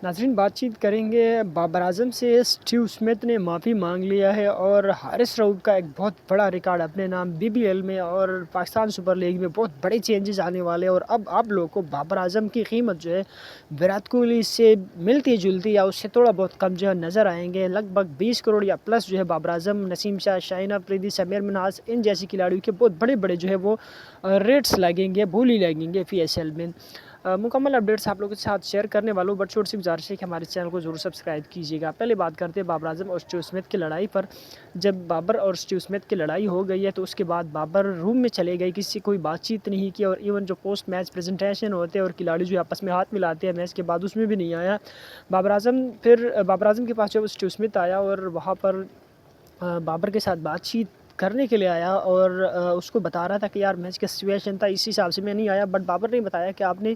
नाज़रीन, बातचीत करेंगे बाबर आज़म से। स्टीव स्मिथ ने माफ़ी मांग लिया है और हारिस रऊफ़ का एक बहुत बड़ा रिकॉर्ड अपने नाम बीबीएल में और पाकिस्तान सुपर लीग में बहुत बड़े चेंजेस आने वाले हैं। और अब आप लोगों को बाबर आज़म की कीमत जो है विराट कोहली से मिलती जुलती या उससे थोड़ा बहुत कम जो है नज़र आएंगे। लगभग 20 करोड़ या प्लस जो है बाबर आज़म, नसीम शाह, शाहीन अफरीदी, समीर मनाज, इन जैसी खिलाड़ियों के बहुत बड़े बड़े जो है वो रेट्स लगेंगे, बोली लगेंगे PSL में। मुकम्मल अपडेट्स आप लोगों के साथ शेयर करने वाला हूँ, बट छोटी सी गुजारिश है कि हमारे चैनल को ज़रूर सब्सक्राइब कीजिएगा। पहले बात करते हैं बाबर आज़म और स्टीव स्मिथ की लड़ाई पर। जब बाबर और स्टीव स्मिथ की लड़ाई हो गई है तो उसके बाद बाबर रूम में चले गए, किसी से कोई बातचीत नहीं की और इवन जो पोस्ट मैच प्रेजेंटेशन होते हैं और खिलाड़ी जो आपस में हाथ मिलाते हैं मैच के बाद, उसमें भी नहीं आया बाबर आज़म के पास जो स्टीव स्मिथ आया और वहाँ पर बाबर के साथ बातचीत करने के लिए आया और उसको बता रहा था कि यार मैच का सिचुएशन था, इस हिसाब से मैं नहीं आया। बट बाबर ने बताया कि आपने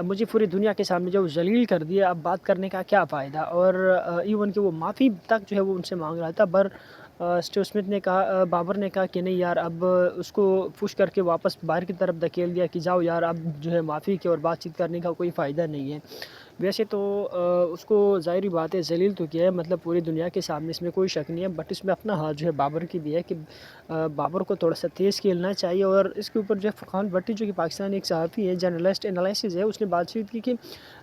मुझे पूरी दुनिया के सामने जो जलील कर दिया, अब बात करने का क्या फ़ायदा। और इवन कि वो माफ़ी तक जो है वो उनसे मांग रहा था। पर स्टीव स्मिथ ने कहा, बाबर ने कहा कि नहीं यार, अब उसको पुश करके वापस बाहर की तरफ धकेल दिया कि जाओ यार, अब जो है माफ़ी की और बातचीत करने का कोई फ़ायदा नहीं है। वैसे तो उसको ज़ाहिर बात है ज़लील तो किया है, मतलब पूरी दुनिया के सामने, इसमें कोई शक नहीं है। बट इसमें अपना हाथ जो है बाबर की भी है कि बाबर को थोड़ा सा तेज़ खेलना चाहिए। और इसके ऊपर जो है फरहान भट्टी, जो कि पाकिस्तान एक सहाफ़ी है, जर्नलिस्ट एनालिसिस है, उसने बातचीत की कि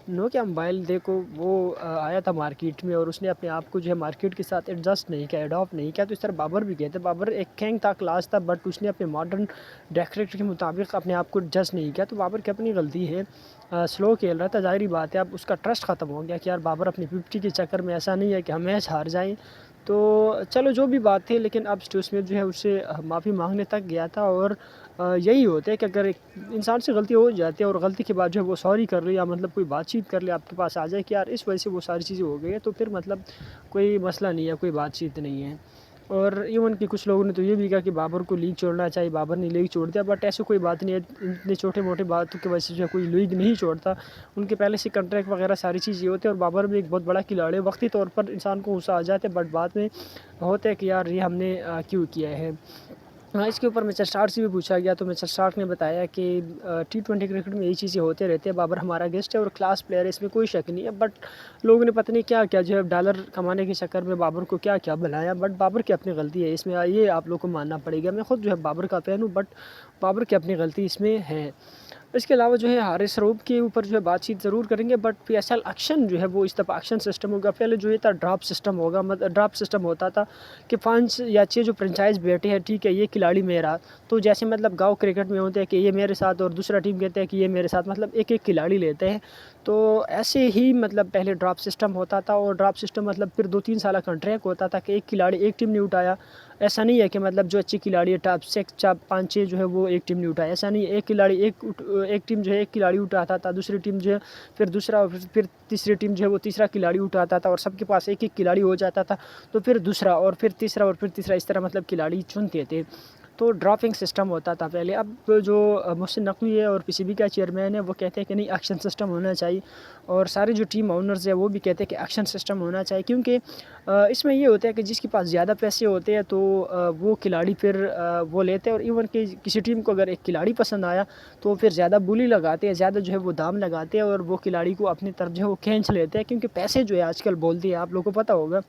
नोकिया मोबाइल देखो वो आया था मार्केट में और उसने अपने आप को जो है मार्केट के साथ एडजस्ट नहीं किया, एडॉप्ट नहीं किया। तो इस तरह बाबर भी कहते, बाबर एक किंग था, क्लास था, बट उसने अपने मॉडर्न डेकोरेटर के मुताबिक अपने आप को एडजस्ट नहीं किया। तो बाबर की अपनी गलती है, स्लो खेल रहा था, ज़ाहिर बात है। अब उसका ट्रस्ट ख़त्म हो गया कि यार बाबर अपनी 50 के चक्कर में, ऐसा नहीं है कि हम मैच हार जाएँ। तो चलो जो भी बात थी, लेकिन अब स्टीव स्मिथ जो है उससे माफ़ी मांगने तक गया था। और यही होता है कि अगर एक इंसान से गलती हो जाती है और गलती के बाद जो है वो सॉरी कर ले या मतलब कोई बातचीत कर ले, आपके पास आ जाए कि यार इस वजह से वो सारी चीज़ें हो गई है, तो फिर मतलब कोई मसला नहीं है, कोई बातचीत नहीं है। और इवन कि कुछ लोगों ने तो ये भी कहा कि बाबर को लीग छोड़ना चाहिए, बाबर ने लीग छोड़ दिया। बट ऐसी कोई बात नहीं है, इतने छोटे मोटे बातों की वजह से जो है कोई लीग नहीं छोड़ता। उनके पहले से कॉन्ट्रैक्ट वगैरह सारी चीज़ होती है। और बाबर भी एक बहुत बड़ा खिलाड़ी है, वक्ती तौर पर इंसान को गुस्सा आ जाता है, बट बाद में होता है कि यार ये हमने क्यों किया है। हाँ, इसके ऊपर मिचेल स्टार्क से भी पूछा गया तो मिचेल स्टार्क ने बताया कि T20 क्रिकेट में यही चीज़ें होते रहते हैं। बाबर हमारा गेस्ट है और क्लास प्लेयर है, इसमें कोई शक नहीं है। बट लोगों ने पता नहीं क्या क्या जो है डॉलर कमाने के चक्कर में बाबर को क्या क्या बनाया। बट बाबर की अपनी गलती है इसमें, ये आप लोग को मानना पड़ेगा। मैं खुद जो है बाबर का फ़ैन हूँ, बट बाबर की अपनी गलती इसमें है। इसके अलावा जो है हारिस रऊफ़ के ऊपर जो है बातचीत ज़रूर करेंगे। बट PSL एक्शन जो है वो इस दफ़ा एक्शन सिस्टम होगा। पहले जो ये था ड्रॉप सिस्टम होगा, मतलब ड्रॉप सिस्टम होता था कि 5 या 6 जो फ्रेंचाइज बैठे हैं, ठीक है ये खिलाड़ी मेरा, तो जैसे मतलब गाँव क्रिकेट में होते हैं कि ये मेरे साथ और दूसरा टीम कहते हैं कि ये मेरे साथ, मतलब एक एक खिलाड़ी लेते हैं। तो ऐसे ही मतलब पहले ड्रॉप सिस्टम होता था। और ड्रॉप सिस्टम मतलब फिर 2-3 साल का कॉन्ट्रैक्ट होता था कि एक खिलाड़ी एक टीम ने उठाया। ऐसा नहीं है कि मतलब जो अच्छी खिलाड़ी है टॉप 6 5-6 जो है वो एक टीम ने उठाया, ऐसा नहीं है। एक खिलाड़ी एक टीम जो है एक खिलाड़ी उठाता था, दूसरी टीम जो है फिर दूसरा, फिर तीसरी टीम जो है वो तीसरा खिलाड़ी उठाता था और सबके पास एक एक खिलाड़ी हो जाता था। तो फिर दूसरा और फिर तीसरा और फिर तीसरा, इस तरह मतलब खिलाड़ी चुनते थे। तो ड्रॉपिंग सिस्टम होता था पहले। अब जो मोहसिन नकवी है और PCB का चेयरमैन है, वो कहते हैं कि नहीं एक्शन सिस्टम होना चाहिए। और सारे जो टीम ओनर्स है वो भी कहते हैं कि एक्शन सिस्टम होना चाहिए, क्योंकि इसमें ये होता है कि जिसके पास ज़्यादा पैसे होते हैं तो वो खिलाड़ी फिर वो लेते हैं। और इवन कि किसी टीम को अगर एक खिलाड़ी पसंद आया तो फिर ज़्यादा बोली लगाते हैं, ज़्यादा जो है वो दाम लगाते हैं और वो खिलाड़ी को अपनी तरफ जो है वो खींच लेते हैं, क्योंकि पैसे जो है आजकल बोलती है, आप लोगों को पता होगा।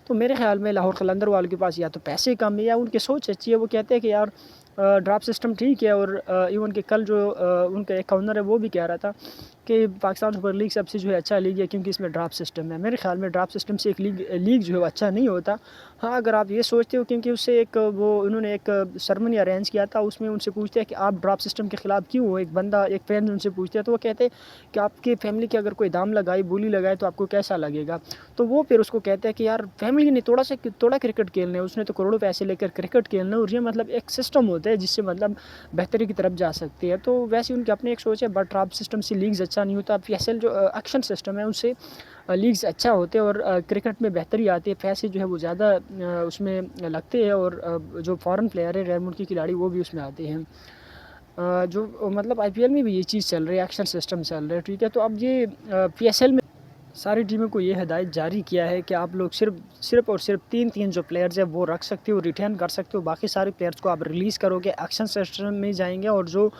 तो मेरे ख़्याल में लाहौर कलंदर वालों के पास या तो पैसे कम है या उनकी सोच अच्छी है। वो कहते हैं कि यार ड्राफ्ट सिस्टम ठीक है। और इवन कि कल जो उनका एक ऑनर है वो भी कह रहा था कि पाकिस्तान सुपर लीग सबसे जो है अच्छा लीग है, क्योंकि इसमें ड्राफ्ट सिस्टम है। मेरे ख्याल में ड्राफ्ट सिस्टम से एक लीग जो है वो अच्छा नहीं होता। हाँ, अगर आप ये सोचते हो, क्योंकि उससे एक वो उन्होंने एक सेरेमनी अरेंज किया था, उसमें उनसे पूछते हैं कि आप ड्राफ्ट सिस्टम के ख़िलाफ़ क्यों हो। एक बंदा, एक फैन उनसे पूछते हैं तो वो कहते हैं कि आपकी फैमिली की अगर कोई दाम लगाए, बोली लगाए, तो आपको कैसा लगेगा। तो वो फिर उसको कहते हैं कि यार फैमिली ने थोड़ा क्रिकेट खेलना है, उसने तो करोड़ों पैसे लेकर क्रिकेट खेलना है। और ये मतलब एक सिस्टम होता है जिससे मतलब बेहतरी की तरफ जा सकती है। तो वैसे उनकी अपनी एक सोच है। बट ड्राफ्ट सिस्टम से लीग्स अच्छा नहीं होता। PSL जो एक्शन सिस्टम है उससे लीग्स अच्छा होते हैं और क्रिकेट में बेहतरी आती है। पैसे जो है वो ज़्यादा उसमें लगते हैं और जो फॉरेन प्लेयर है, गैर मुल्की खिलाड़ी, वो भी उसमें आते हैं। जो मतलब IPL में भी ये चीज़ चल रही है, एक्शन सिस्टम चल रहा है, ठीक है। तो अब ये PSL में सारी टीमों को ये हिदायत जारी किया है कि आप लोग सिर्फ और सिर्फ 3 जो प्लेयर्स हैं वो रख सकते हो, रिटेन कर सकते हो। बाकी सारे प्लेयर्स को आप रिलीज़ करोगे, एक्शन सिस्टम में जाएंगे। और जो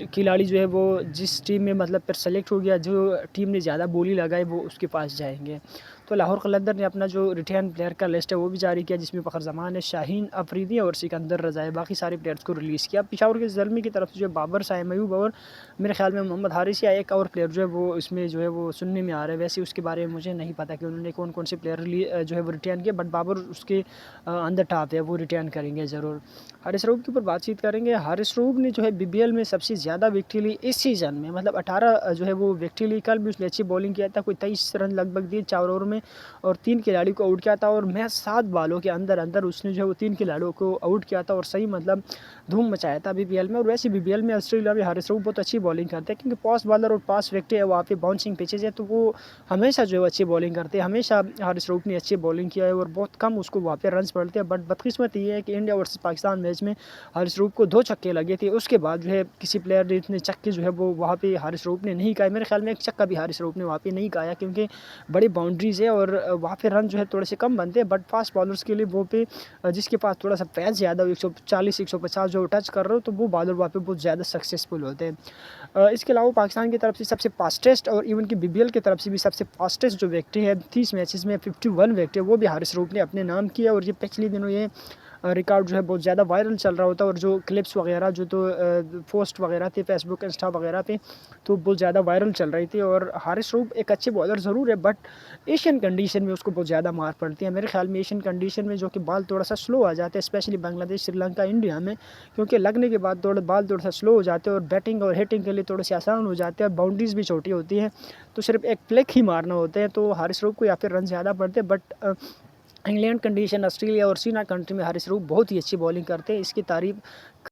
खिलाड़ी जो है वो जिस टीम में मतलब फिर सेलेक्ट हो गया, जो टीम ने ज़्यादा बोली लगाई वो उसके पास जाएंगे। तो लाहौर कलंदर ने अपना जो रिटेन प्लेयर का लिस्ट है वो भी जारी किया, जिसमें फ़खर जमान है, शाहीन अफरीदी और सिकंदर रज़ा है। बाकी सारे प्लेयर्स को रिलीज़ किया। पेशावर के ज़ल्मी की तरफ से जो बाबर साइम अयूब और मेरे ख्याल में मोहम्मद हारिस या एक और प्लेयर जो है वो इसमें जो है वो सुनने में आ रहा है। वैसे उसके बारे में मुझे नहीं पता कि उन्होंने कौन कौन से प्लेयर जो है वो रिटेन किया, बट बाबर उसके अंदर टॉप है, वो रिटेन करेंगे ज़रूर। हारिस रऊफ़ के ऊपर बातचीत करेंगे। हारिस रऊफ़ ने जो है बीबीएल में सबसे ज़्यादा विकेट ली इस सीज़न में, मतलब 18 जो है वो विकेट ली। कल भी उसने अच्छी बॉलिंग किया था, कोई 23 रन लगभग दिए 4 ओवर में और 3 खिलाड़ी को आउट किया था और मैच 7 बॉलों के अंदर अंदर उसने जो है वो 3 खिलाड़ियों को आउट किया था और सही मतलब धूम मचाया था बीबीएल में। और वैसे बीबीएल में ऑस्ट्रेलिया में हारिस रऊफ़ बहुत अच्छी बॉलिंग करते हैं, क्योंकि फास्ट बॉलर और फास्ट विकेट है, वहाँ पे बाउंसिंग पिचेज है, तो वो हमेशा जो है अच्छी बॉलिंग करते हैं। हमेशा हारिस रऊफ़ ने अच्छी बॉलिंग किया है और बहुत कम उसको वहाँ पे रन्स पड़ते हैं। बट बदकिस्मत ये है कि इंडिया वर्सेस पाकिस्तान मैच में हारिस रऊफ़ को 2 छक्के लगे थे, उसके बाद जो है किसी प्लेयर ने इतने छक्के जो है वो वहाँ पे हारिस रऊफ़ ने नहीं खाए। मेरे ख्याल में एक छक्का भी हारिस रऊफ़ ने वहाँ पे नहीं खाया, क्योंकि बड़ी बाउंड्रीज़ है और वहाँ पे रन जो है थोड़े से कम बनते हैं। बट फास्ट बॉलर्स के लिए वो पे जिसके पास थोड़ा सा पेस ज़्यादा हो, 140-150 जो टच कर रहे हो, तो वो बॉलर वहाँ पे बहुत ज़्यादा सक्सेसफुल होते हैं। इसके अलावा पाकिस्तान की तरफ से सबसे फास्टेस्ट और इवन की बीबीएल की तरफ से भी सबसे फास्टेस्ट जो विकेट है 30 मैचेस में 51 विकेट है, वो भी हारिस रऊफ़ ने अपने नाम किया। और ये पिछले दिनों ये रिकॉर्ड जो है बहुत ज़्यादा वायरल चल रहा होता है और जो क्लिप्स वगैरह जो तो पोस्ट वगैरह थे फेसबुक इंस्टा वगैरह पे, तो बहुत ज़्यादा वायरल चल रही थी। और हारिस रऊफ़ एक अच्छे बॉलर ज़रूर है, बट एशियन कंडीशन में उसको बहुत ज़्यादा मार पड़ती है। मेरे ख्याल में एशियन कंडीशन में जो कि बॉल थोड़ा सा स्लो आ जाते हैं, स्पेशली बांग्लादेश, श्रीलंका, इंडिया में, क्योंकि लगने के बाद बॉल थोड़ा सा स्लो हो जाते हैं और बैटिंग और हिटिंग के लिए थोड़े से आसान हो जाते हैं। बाउंड्रीज भी छोटी होती हैं, तो सिर्फ एक फ्लिक ही मारना होते हैं, तो हारिस रऊफ़ को या फिर रन ज़्यादा पड़ते हैं। बट इंग्लैंड कंडीशन, ऑस्ट्रेलिया और सीना कंट्री में हारिस रऊफ़ बहुत ही अच्छी बॉलिंग करते हैं, इसकी तारीफ